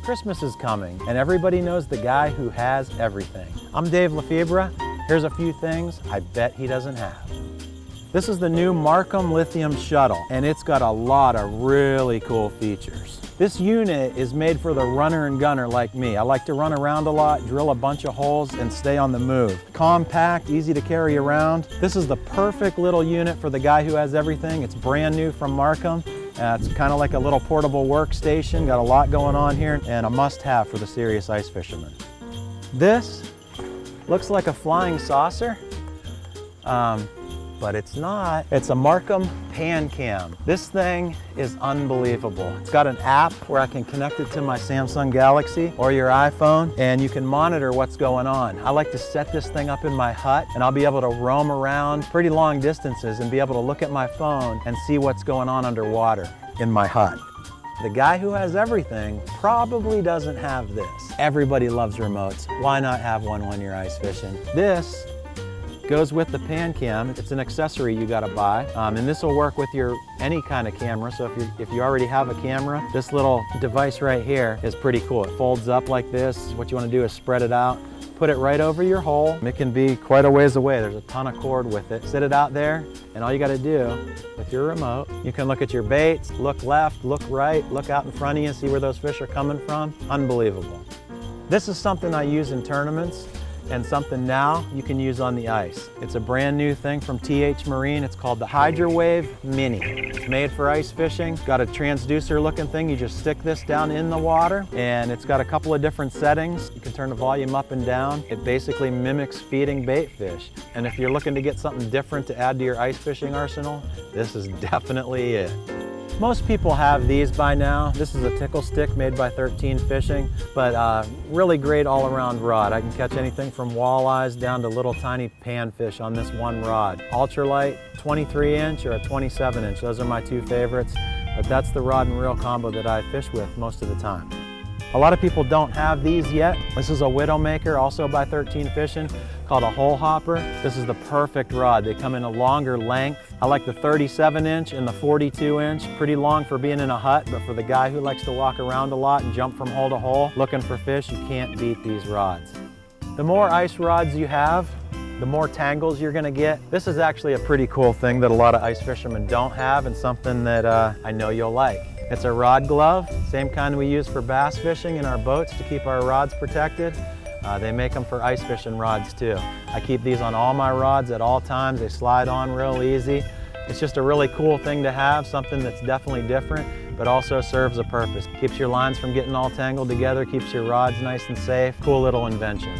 Christmas is coming, and everybody knows the guy who has everything. I'm Dave Lefebvre. Here's a few things I bet he doesn't have. This is the new Marcum Lithium Shuttle, and it's got a lot of really cool features. This unit is made for the runner and gunner like me. I like to run around a lot, drill a bunch of holes, and stay on the move. Compact, easy to carry around. This is the perfect little unit for the guy who has everything. It's brand new from Marcum. It's kind of like a little portable workstation, got a lot going on here, and a must-have for the serious ice fisherman. This looks like a flying saucer, but it's not. It's a Marcum PanCam. This thing is unbelievable. It's got an app where I can connect it to my Samsung Galaxy or your iPhone, and you can monitor what's going on. I like to set this thing up in my hut, and I'll be able to roam around pretty long distances and be able to look at my phone and see what's going on underwater in my hut. The guy who has everything probably doesn't have this. Everybody loves remotes. Why not have one when you're ice fishing? This goes with the PanCam. It's an accessory you gotta buy, and this will work with your any kind of camera. So if you already have a camera, this little device right here is pretty cool. It folds up like this. What you wanna do is spread it out, put it right over your hole. It can be quite a ways away. There's a ton of cord with it. Sit it out there, and all you gotta do with your remote, you can look at your baits, look left, look right, look out in front of you, see where those fish are coming from. Unbelievable. This is something I use in tournaments, and something now you can use on the ice. It's a brand new thing from TH Marine. It's called the HydroWave Mini. It's made for ice fishing. Got a transducer looking thing. You just stick this down in the water, and it's got a couple of different settings. You can turn the volume up and down. It basically mimics feeding bait fish. And if you're looking to get something different to add to your ice fishing arsenal, this is definitely it. Most people have these by now. This is a tickle stick made by 13 Fishing, but really great all-around rod. I can catch anything from walleyes down to little tiny panfish on this one rod. Ultralight 23-inch or a 27-inch. Those are my two favorites, but that's the rod and reel combo that I fish with most of the time. A lot of people don't have these yet. This is a Widowmaker, also by 13 Fishing, called a hole hopper. This is the perfect rod. They come in a longer length. I like the 37-inch and the 42-inch. Pretty long for being in a hut, but for the guy who likes to walk around a lot and jump from hole to hole looking for fish, you can't beat these rods. The more ice rods you have, the more tangles you're gonna get. This is actually a pretty cool thing that a lot of ice fishermen don't have, and something that I know you'll like. It's a rod glove, same kind we use for bass fishing in our boats to keep our rods protected. They make them for ice fishing rods too. I keep these on all my rods at all times. They slide on real easy. It's just a really cool thing to have, something that's definitely different, but also serves a purpose. Keeps your lines from getting all tangled together, keeps your rods nice and safe. Cool little invention.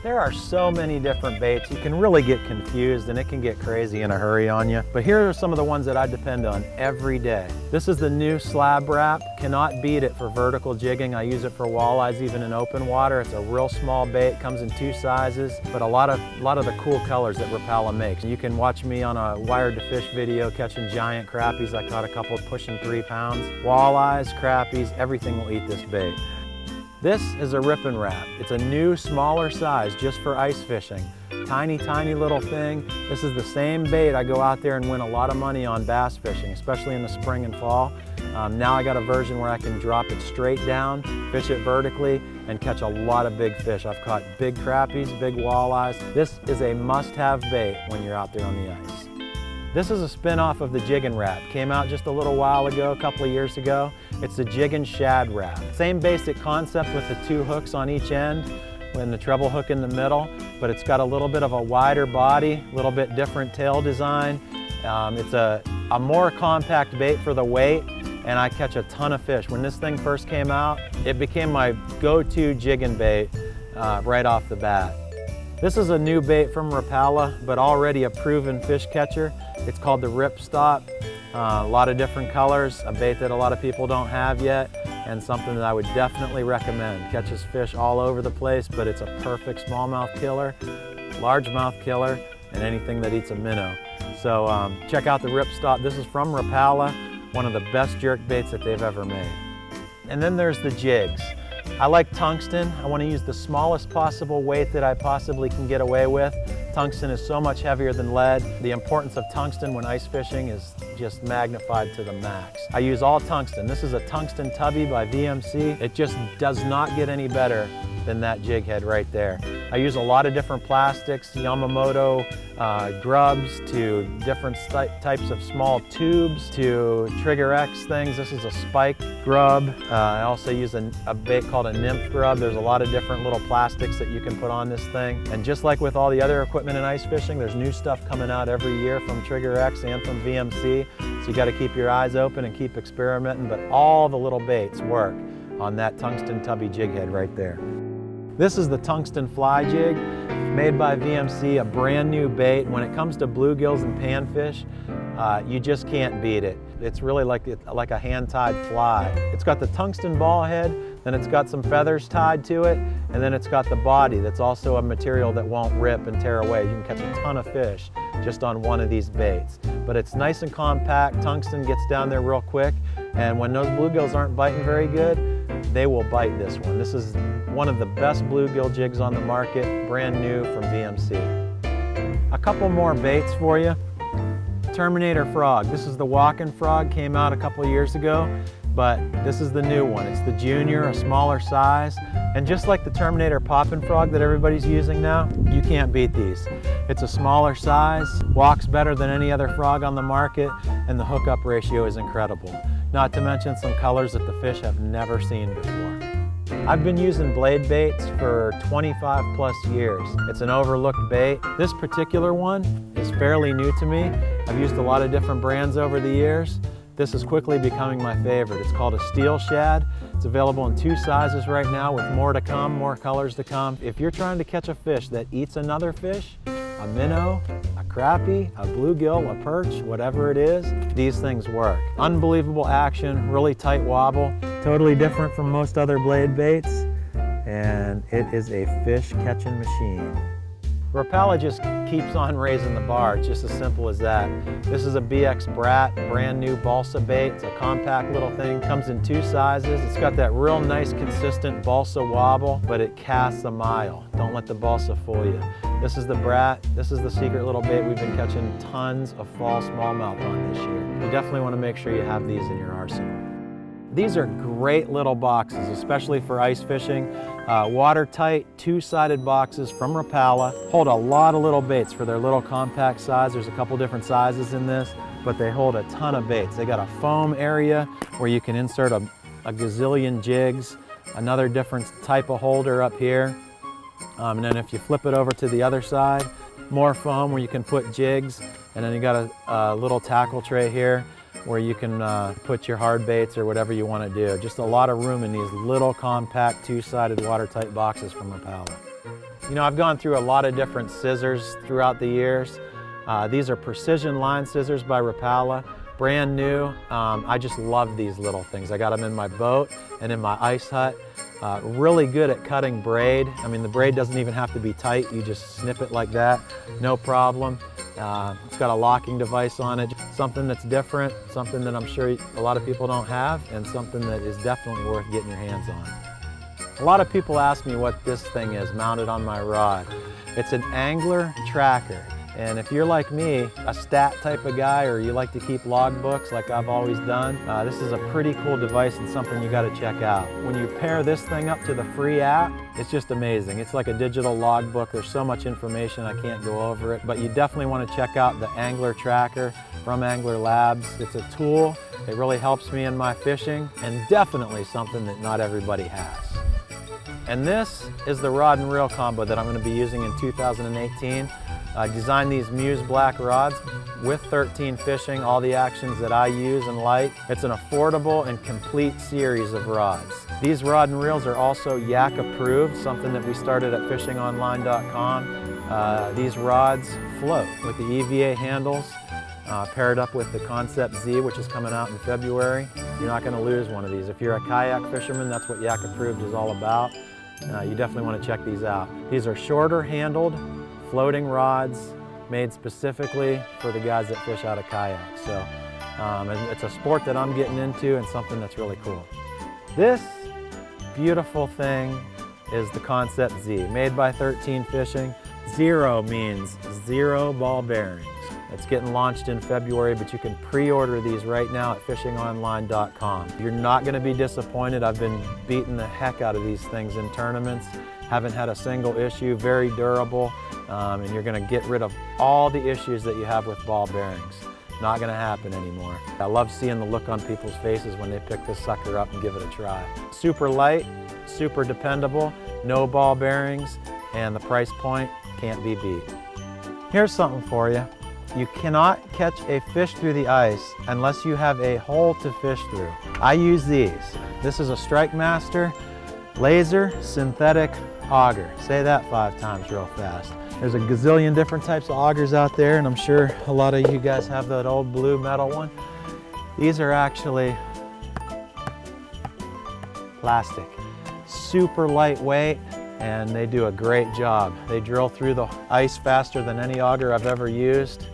There are so many different baits, you can really get confused and it can get crazy in a hurry on you. But here are some of the ones that I depend on every day. This is the new Slab Wrap. Cannot beat it for vertical jigging. I use it for walleyes even in open water. It's a real small bait, comes in two sizes, but a lot of the cool colors that Rapala makes. You can watch me on a Wired to Fish video catching giant crappies. I caught a couple pushing 3 pounds. Walleyes, crappies, everything will eat this bait. This is a Rip and Wrap. It's a new, smaller size just for ice fishing. Tiny, tiny little thing. This is the same bait I go out there and win a lot of money on bass fishing, especially in the spring and fall. Now I got a version where I can drop it straight down, fish it vertically, and catch a lot of big fish. I've caught big crappies, big walleyes. This is a must-have bait when you're out there on the ice. This is a spin-off of the Jig and Wrap. Came out just a little while ago, a couple of years ago. It's the Jig and Shad Wrap. Same basic concept with the 2 hooks on each end and the treble hook in the middle, but it's got a little bit of a wider body, a little bit different tail design. It's a more compact bait for the weight, and I catch a ton of fish. When this thing first came out, it became my go-to jigging bait right off the bat. This is a new bait from Rapala, but already a proven fish catcher. It's called the Rip Stop. A lot of different colors, a bait that a lot of people don't have yet, and something that I would definitely recommend. Catches fish all over the place, but it's a perfect smallmouth killer, largemouth killer, and anything that eats a minnow. So check out the Rip Stop. This is from Rapala, one of the best jerk baits that they've ever made. And then there's the jigs. I like tungsten. I want to use the smallest possible weight that I possibly can get away with. Tungsten is so much heavier than lead. The importance of tungsten when ice fishing is just magnified to the max. I use all tungsten. This is a tungsten tubby by VMC. It just does not get any better than that jig head right there. I use a lot of different plastics, Yamamoto grubs to different types of small tubes to Trigger X things. This is a spike grub. I also use a bait called a nymph grub. There's a lot of different little plastics that you can put on this thing. And just like with all the other equipment in ice fishing, there's new stuff coming out every year from Trigger X and from VMC. So you got to keep your eyes open and keep experimenting, but all the little baits work on that tungsten tubby jig head right there. This is the tungsten fly jig, made by VMC, a brand new bait. When it comes to bluegills and panfish, you just can't beat it. It's really like a hand-tied fly. It's got the tungsten ball head, then it's got some feathers tied to it, and then it's got the body that's also a material that won't rip and tear away. You can catch a ton of fish just on one of these baits. But it's nice and compact, tungsten gets down there real quick, and when those bluegills aren't biting very good, they will bite this one. This is one of the best bluegill jigs on the market, brand new from VMC. A couple more baits for you. Terminator frog. This is the walking frog, came out a couple of years ago, but this is the new one. It's the junior, a smaller size. And just like the Terminator poppin' frog that everybody's using now, you can't beat these. It's a smaller size, walks better than any other frog on the market, and the hookup ratio is incredible. Not to mention some colors that the fish have never seen before. I've been using blade baits for 25 plus years. It's an overlooked bait. This particular one is fairly new to me. I've used a lot of different brands over the years. This is quickly becoming my favorite. It's called a steel shad. It's available in 2 sizes right now with more to come, more colors to come. If you're trying to catch a fish that eats another fish, a minnow, a crappie, a bluegill, a perch, whatever it is, these things work. Unbelievable action, really tight wobble, totally different from most other blade baits, and it is a fish catching machine. Rapala just keeps on raising the bar. It's just as simple as that. This is a BX Brat, brand new balsa bait. It's a compact little thing, comes in 2 sizes. It's got that real nice consistent balsa wobble, but it casts a mile. Don't let the balsa fool you. This is the Brat. This is the secret little bait we've been catching tons of fall smallmouth on this year. You definitely want to make sure you have these in your arsenal. These are great little boxes, especially for ice fishing. Watertight, 2-sided boxes from Rapala. Hold a lot of little baits for their little compact size. There's a couple different sizes in this, but they hold a ton of baits. They got a foam area where you can insert a gazillion jigs, another different type of holder up here. And then if you flip it over to the other side, more foam where you can put jigs, and then you got a little tackle tray here where you can put your hard baits or whatever you want to do. Just a lot of room in these little compact 2-sided watertight boxes from Rapala. You know, I've gone through a lot of different scissors throughout the years. These are precision line scissors by Rapala, brand new. I just love these little things. I got them in my boat and in my ice hut. Really good at cutting braid. I mean, the braid doesn't even have to be tight. You just snip it like that, no problem. It's got a locking device on it, something that's different, something that I'm sure a lot of people don't have, and something that is definitely worth getting your hands on. A lot of people ask me what this thing is mounted on my rod. It's an angler tracker. And if you're like me, a stat type of guy, or you like to keep log books like I've always done, this is a pretty cool device and something you got to check out. When you pair this thing up to the free app, it's just amazing. It's like a digital log book. There's so much information I can't go over it, but you definitely want to check out the Angler Tracker from Angler Labs. It's a tool. It really helps me in my fishing, and definitely something that not everybody has. And this is the rod and reel combo that I'm going to be using in 2018. I designed these Muse black rods with 13 Fishing, all the actions that I use and like. It's an affordable and complete series of rods. These rod and reels are also Yak approved, something that we started at fishingonline.com. These rods float with the EVA handles, paired up with the Concept Z, which is coming out in February. You're not going to lose one of these. If you're a kayak fisherman, that's what Yak approved is all about. You definitely want to check these out. These are shorter handled, floating rods made specifically for the guys that fish out of kayaks. So it's a sport that I'm getting into and something that's really cool. This beautiful thing is the Concept Z, made by 13 Fishing. Zero means 0 ball bearings. It's getting launched in February, but you can pre-order these right now at fishingonline.com. You're not going to be disappointed. I've been beating the heck out of these things in tournaments. Haven't had a single issue, very durable, and you're going to get rid of all the issues that you have with ball bearings. Not going to happen anymore. I love seeing the look on people's faces when they pick this sucker up and give it a try. Super light, super dependable, no ball bearings, and the price point can't be beat. Here's something for you. You cannot catch a fish through the ice unless you have a hole to fish through. I use these. This is a StrikeMaster laser synthetic auger. Say that 5 times real fast. There's a gazillion different types of augers out there, and I'm sure a lot of you guys have that old blue metal one. These are actually plastic, super lightweight, and they do a great job. They drill through the ice faster than any auger I've ever used.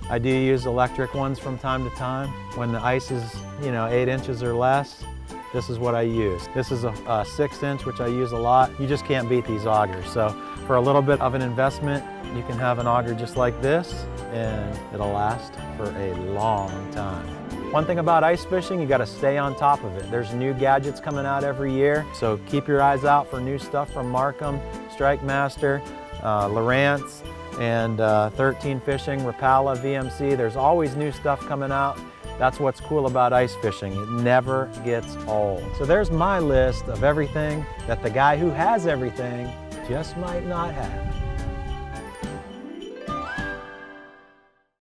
I do use electric ones from time to time. When the ice is, 8 inches or less, this is what I use. This is a 6-inch, which I use a lot. You just can't beat these augers. So for a little bit of an investment, you can have an auger just like this, and it'll last for a long time. One thing about ice fishing, you gotta stay on top of it. There's new gadgets coming out every year, so keep your eyes out for new stuff from Marcum, StrikeMaster, Lowrance, and 13 Fishing, Rapala, VMC. There's always new stuff coming out. That's what's cool about ice fishing. It never gets old. So there's my list of everything that the guy who has everything just might not have.